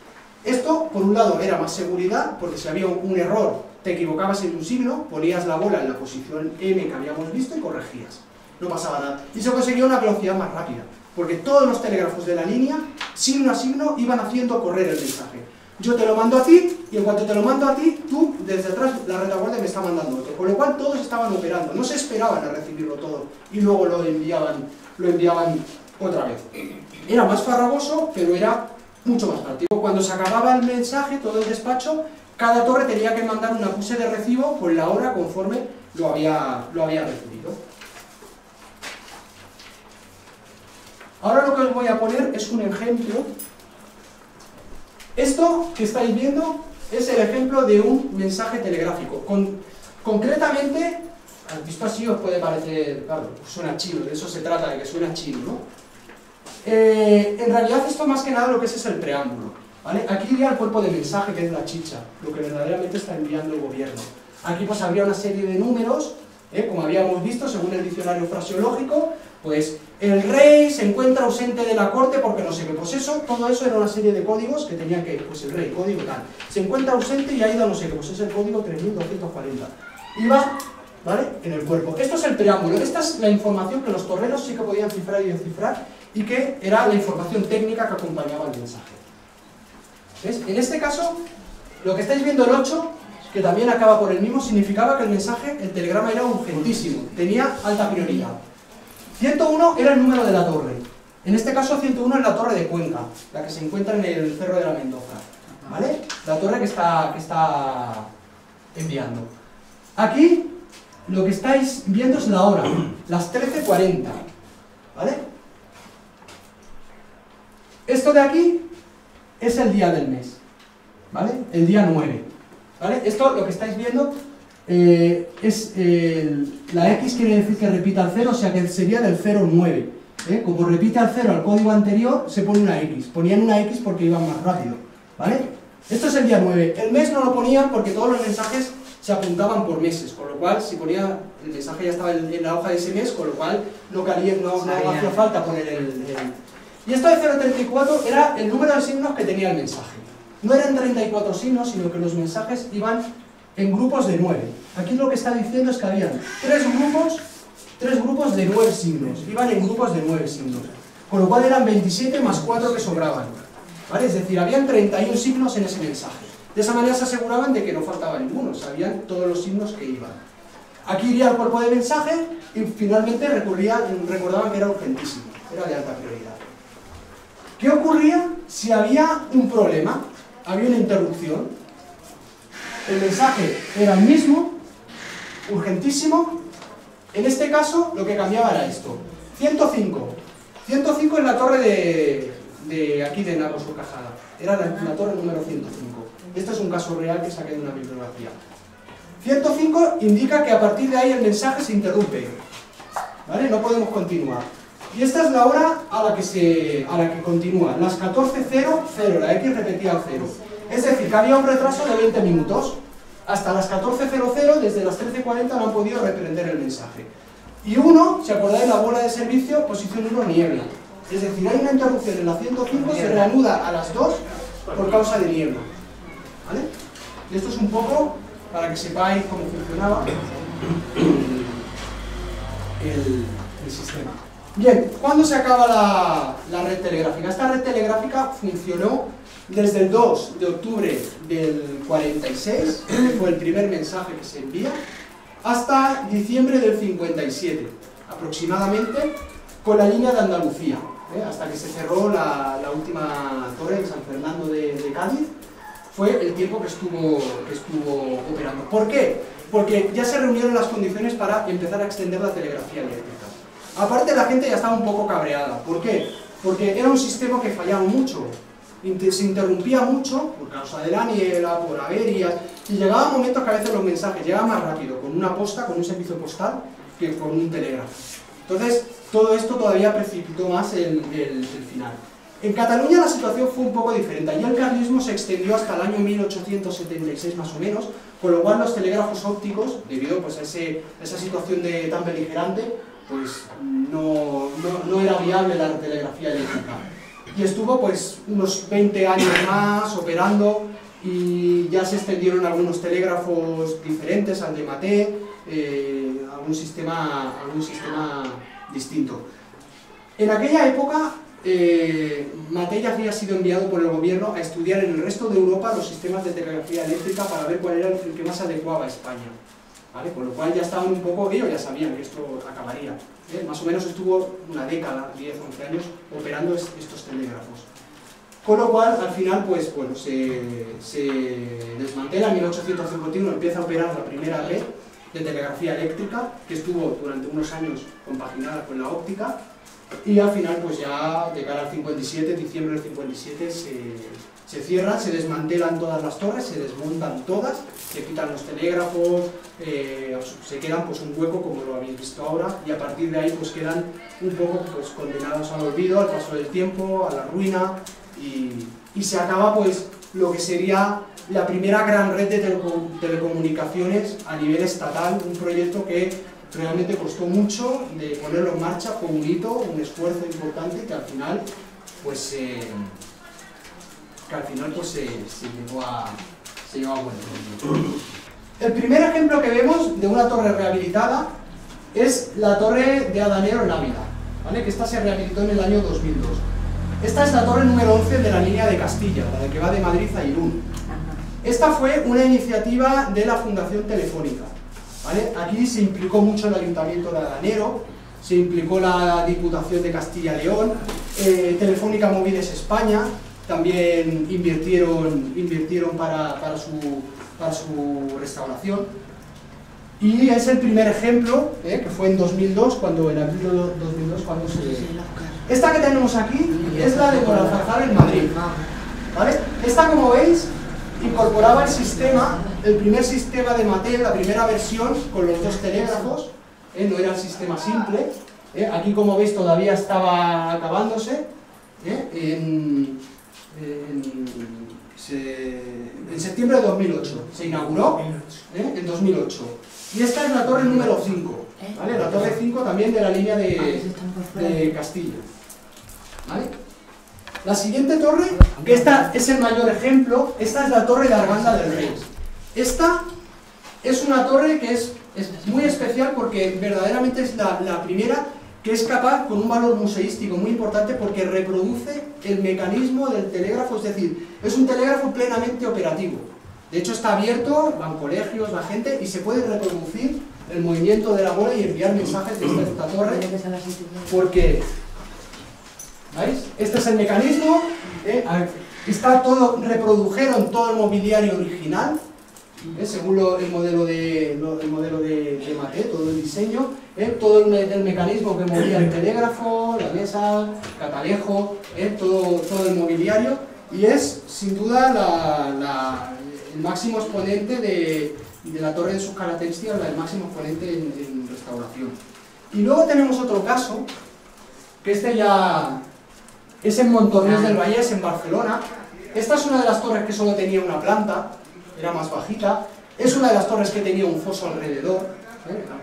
Speaker 1: Esto, por un lado, era más seguridad, porque si había un error, te equivocabas en un signo, ponías la bola en la posición M que habíamos visto y corregías. No pasaba nada. Y se conseguía una velocidad más rápida, porque todos los telégrafos de la línea, signo a signo, iban haciendo correr el mensaje. Yo te lo mando a ti, y en cuanto te lo mando a ti, tú, desde atrás, la retaguardia me está mandando otro. Con lo cual, todos estaban operando, no se esperaban a recibirlo todo, y luego lo enviaban otra vez. Era más farragoso, pero era mucho más práctico. Cuando se acababa el mensaje, todo el despacho, cada torre tenía que mandar un acuse de recibo con la hora conforme lo había recibido. Ahora lo que os voy a poner es un ejemplo. Esto que estáis viendo es el ejemplo de un mensaje telegráfico. Concretamente, visto así os puede parecer, claro, suena chino, de eso se trata, de que suena chino, ¿no? En realidad esto más que nada lo que es el preámbulo, ¿vale? Aquí iría el cuerpo de mensaje, que es la chicha, lo que verdaderamente está enviando el gobierno. Aquí pues habría una serie de números, como habíamos visto según el diccionario fraseológico, pues el rey se encuentra ausente de la corte porque no sé qué, pues eso, todo eso era una serie de códigos que tenían que, pues el rey, código tal, se encuentra ausente y ha ido a no sé qué, pues es el código 3240. Iba, ¿vale?, en el cuerpo. Esto es el preámbulo, esta es la información que los torreros sí que podían cifrar y descifrar y que era la información técnica que acompañaba el mensaje. ¿Ves? En este caso, lo que estáis viendo el 8, que también acaba por el mismo, significaba que el mensaje, el telegrama era urgentísimo, tenía alta prioridad. 101 era el número de la torre. En este caso 101 es la torre de Cuenca, la que se encuentra en el Cerro de la Mendoza, ¿vale? La torre que está enviando. Aquí lo que estáis viendo es la hora, las 13:40, ¿vale? Esto de aquí es el día del mes, ¿vale? El día 9, ¿vale? Esto, lo que estáis viendo, es la X quiere decir que repita el 0, o sea que sería del 09. Como repite al 0 al código anterior, se pone una X. Ponían una X porque iban más rápido, ¿vale? Esto es el día 9. El mes no lo ponían porque todos los mensajes se apuntaban por meses, con lo cual si ponía el mensaje ya estaba en la hoja de ese mes, con lo cual no hacía falta poner el... Y esto de 034 era el número de signos que tenía el mensaje. No eran 34 signos, sino que los mensajes iban en grupos de 9. Aquí lo que está diciendo es que habían tres grupos de 9 signos. Iban en grupos de 9 signos. Con lo cual eran 27 más 4 que sobraban, ¿vale? Es decir, habían 31 signos en ese mensaje. De esa manera se aseguraban de que no faltaba ninguno, sabían todos los signos que iban. Aquí iría el cuerpo de mensaje y finalmente recordaban que era urgentísimo, era de alta prioridad. ¿Qué ocurría si había un problema? Había una interrupción. El mensaje era el mismo, urgentísimo. En este caso, lo que cambiaba era esto. 105. 105 es la torre de aquí de Narros o Cajada. Era la torre número 105. Esto es un caso real que saqué de una bibliografía. 105 indica que a partir de ahí el mensaje se interrumpe. ¿Vale? No podemos continuar. Y esta es la hora a la que continúa. Las 14:00, la X repetida al 0. Es decir, que había un retraso de 20 minutos. Hasta las 14:00, desde las 13:40 no han podido reprender el mensaje. Y 1, si acordáis, la bola de servicio, posición 1, niebla. Es decir, hay una interrupción en la 105, se reanuda a las 2 por causa de niebla. ¿Vale? Y esto es un poco para que sepáis cómo funcionaba el sistema. Bien, ¿cuándo se acaba la red telegráfica? Esta red telegráfica funcionó desde el 2 de octubre del 46, que fue el primer mensaje que se envía, hasta diciembre del 57, aproximadamente, con la línea de Andalucía, hasta que se cerró la última torre en San Fernando de Cádiz. Fue el tiempo que estuvo operando. ¿Por qué? Porque ya se reunieron las condiciones para empezar a extender la telegrafía eléctrica. Aparte, la gente ya estaba un poco cabreada. ¿Por qué? Porque era un sistema que fallaba mucho, se interrumpía mucho por causa de la niebla, por averias, y llegaban momentos que a veces los mensajes llegaban más rápido con una posta, con un servicio postal, que con un telégrafo. Entonces, todo esto todavía precipitó más el final. En Cataluña la situación fue un poco diferente. Allí el carlismo se extendió hasta el año 1876 más o menos, con lo cual los telégrafos ópticos, debido pues, a esa situación tan beligerante, pues no era viable la telegrafía eléctrica. Y estuvo pues unos 20 años más operando y ya se extendieron algunos telégrafos diferentes al de Maté, algún sistema distinto. En aquella época Maté ya había sido enviado por el gobierno a estudiar en el resto de Europa los sistemas de telegrafía eléctrica para ver cuál era el que más adecuaba a España. ¿Vale? Con lo cual ya estaban un poco, ellos ya sabían que esto acabaría. Más o menos estuvo una década, 10, 11 años, operando estos telégrafos. Con lo cual, al final, pues bueno, se desmantela. En 1851 empieza a operar la primera red de telegrafía eléctrica, que estuvo durante unos años compaginada con la óptica, y al final, pues ya de cara al 57, diciembre del 57, se cierran, se desmantelan todas las torres, se desmontan todas, se quitan los telégrafos, se quedan pues un hueco como lo habéis visto ahora, y a partir de ahí pues quedan un poco pues condenados al olvido, al paso del tiempo, a la ruina, y se acaba pues lo que sería la primera gran red de telecomunicaciones a nivel estatal, un proyecto que realmente costó mucho de ponerlo en marcha, fue un hito, un esfuerzo importante que al final pues se llegó a buen término. El primer ejemplo que vemos de una torre rehabilitada es la torre de Adanero en Ávila, ¿vale? Que esta se rehabilitó en el año 2002. Esta es la torre número 11 de la línea de Castilla, la de que va de Madrid a Irún. Esta fue una iniciativa de la Fundación Telefónica, ¿vale? Aquí se implicó mucho el Ayuntamiento de Adanero, se implicó la Diputación de Castilla y León, Telefónica Móviles España, también invirtieron para su restauración. Y es el primer ejemplo, que fue en 2002, en abril de 2002, cuando se... Esta que tenemos aquí es la de Moralzarzal en Madrid, ¿vale? Esta, como veis, incorporaba el primer sistema de Maté, la primera versión, con los dos telégrafos, no era el sistema simple. Aquí, como veis, todavía estaba acabándose, en septiembre de 2008, se inauguró en 2008. Y esta es la torre número 5, ¿vale? La torre 5 también de la línea de Castilla, ¿vale? La siguiente torre, que esta es el mayor ejemplo, esta es la torre de Arganda del Rey. Esta es una torre que es muy especial porque verdaderamente es la primera que es capaz, con un valor museístico muy importante, porque reproduce el mecanismo del telégrafo, es decir, es un telégrafo plenamente operativo. De hecho está abierto, van colegios, va gente, y se puede reproducir el movimiento de la bola y enviar mensajes desde esta torre, porque, ¿veis? Este es el mecanismo, reprodujeron todo el mobiliario original, según el modelo de Maté, todo el diseño, todo el mecanismo que movía el telégrafo, la mesa, catalejo, todo el mobiliario, y es sin duda el máximo exponente de la torre de Subcala Tèxtil, el máximo exponente en restauración. Y luego tenemos otro caso, que este ya es en Montornès del Vallès, en Barcelona. Esta es una de las torres que solo tenía una planta, era más bajita. Es una de las torres que tenía un foso alrededor,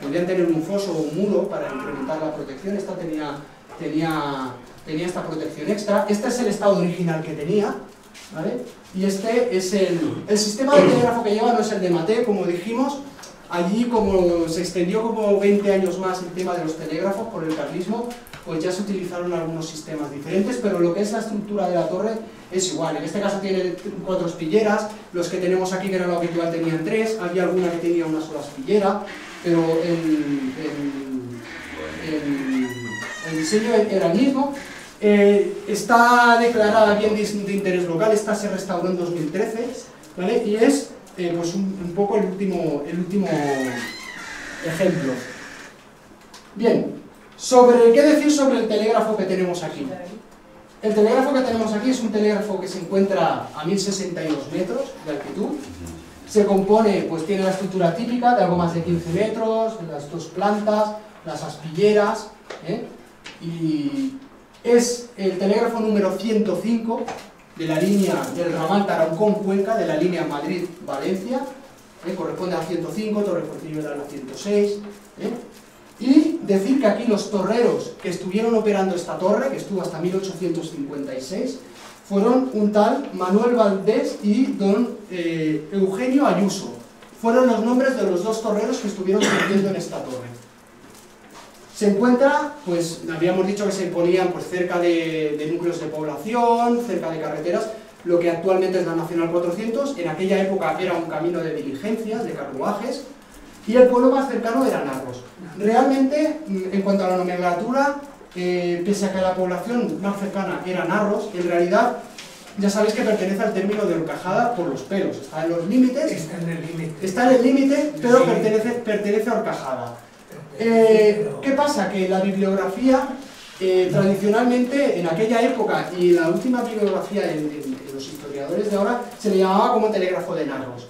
Speaker 1: podían tener un foso o un muro para incrementar la protección. Esta tenía esta protección extra. Este es el estado original que tenía, ¿vale? Y este es el sistema de telégrafo que lleva, no es el de Maté, como dijimos. Allí, como se extendió como 20 años más el tema de los telégrafos por el carlismo, pues ya se utilizaron algunos sistemas diferentes, pero lo que es la estructura de la torre es igual. En este caso tiene 4 espilleras, los que tenemos aquí, que era lo habitual, tenían 3, había alguna que tenía una sola espillera, pero el diseño era el mismo. Está declarada bien de interés local, esta se restauró en 2013, ¿vale? Y es pues un poco el último ejemplo. Bien, ¿qué decir sobre el telégrafo que tenemos aquí? El telégrafo que tenemos aquí es un telégrafo que se encuentra a 1062 metros de altitud. Se compone, pues tiene la estructura típica de algo más de 15 metros, las 2 plantas, las aspilleras, y es el telégrafo número 105 de la línea del ramal Tarancón-Cuenca, de la línea Madrid-Valencia, corresponde a 105, Torrejoncillo era la 106, y decir que aquí los torreros que estuvieron operando esta torre, que estuvo hasta 1856, fueron un tal Manuel Valdés y don Eugenio Ayuso. Fueron los nombres de los 2 torreros que estuvieron sirviendo en esta torre. Se encuentra, pues habíamos dicho que se ponían pues, cerca de núcleos de población, cerca de carreteras, lo que actualmente es la Nacional 400, en aquella época era un camino de diligencias, de carruajes, y el pueblo más cercano era Narros. Realmente, en cuanto a la nomenclatura, pese a que la población más cercana era Narros, en realidad ya sabéis que pertenece al término de Horcajada por los pelos, está en los límites, está en el límite, pero pertenece a Horcajada. ¿Qué pasa? Que la bibliografía, tradicionalmente, en aquella época, y la última bibliografía en los historiadores de ahora, se le llamaba como telégrafo de Narros,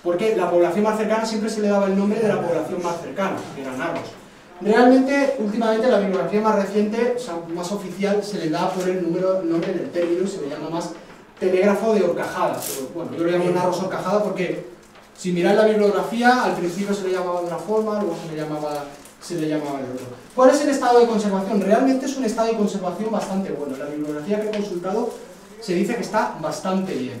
Speaker 1: porque la población más cercana siempre se le daba el nombre de la población más cercana, que era Narros. Realmente, últimamente, la bibliografía más reciente, o sea, más oficial, se le da por el nombre del término y se le llama más telégrafo de Horcajada. Pero bueno, yo lo llamo Narros Horcajada porque, si miráis la bibliografía, al principio se le llamaba de una forma, luego se le llamaba de otro. ¿Cuál es el estado de conservación? Realmente es un estado de conservación bastante bueno. La bibliografía que he consultado se dice que está bastante bien,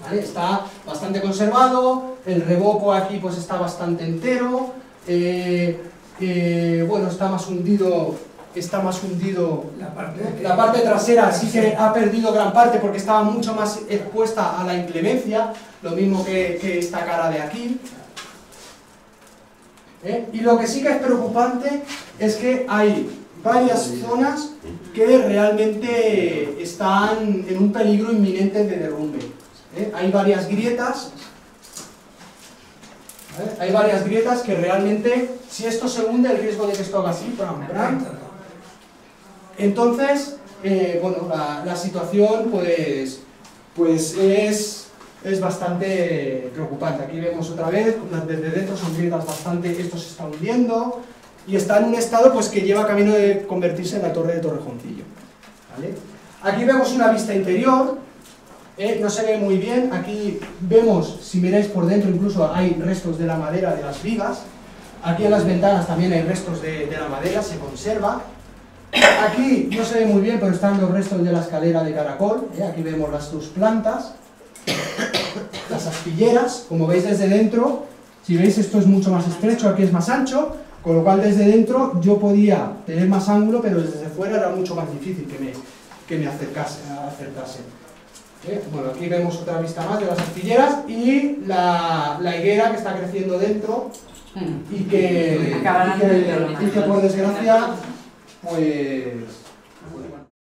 Speaker 1: ¿vale? Está bastante conservado, el revoco aquí pues está bastante entero, bueno, está más hundido la parte trasera, sí que ha perdido gran parte porque estaba mucho más expuesta a la inclemencia, lo mismo que esta cara de aquí. Y lo que sí que es preocupante es que hay varias zonas que realmente están en un peligro inminente de derrumbe. Hay varias grietas. Hay varias grietas que realmente, si esto se hunde, el riesgo de que esto haga así, entonces, bueno, la situación pues es bastante preocupante. Aquí vemos otra vez, desde dentro son grietas bastante, esto se está hundiendo y está en un estado pues que lleva camino de convertirse en la torre de Torrejoncillo, ¿vale? Aquí vemos una vista interior, no se ve muy bien. Aquí vemos, si miráis por dentro, incluso hay restos de la madera de las vigas. Aquí en las ventanas también hay restos de la madera, se conserva. Aquí no se ve muy bien, pero están los restos de la escalera de caracol. Aquí vemos las 2 plantas, las aspilleras. Como veis desde dentro, si veis, esto es mucho más estrecho, aquí es más ancho, con lo cual desde dentro yo podía tener más ángulo, pero desde fuera era mucho más difícil que me acercase. Bueno, aquí vemos otra vista más de las aspilleras y la higuera que está creciendo dentro y que por desgracia pues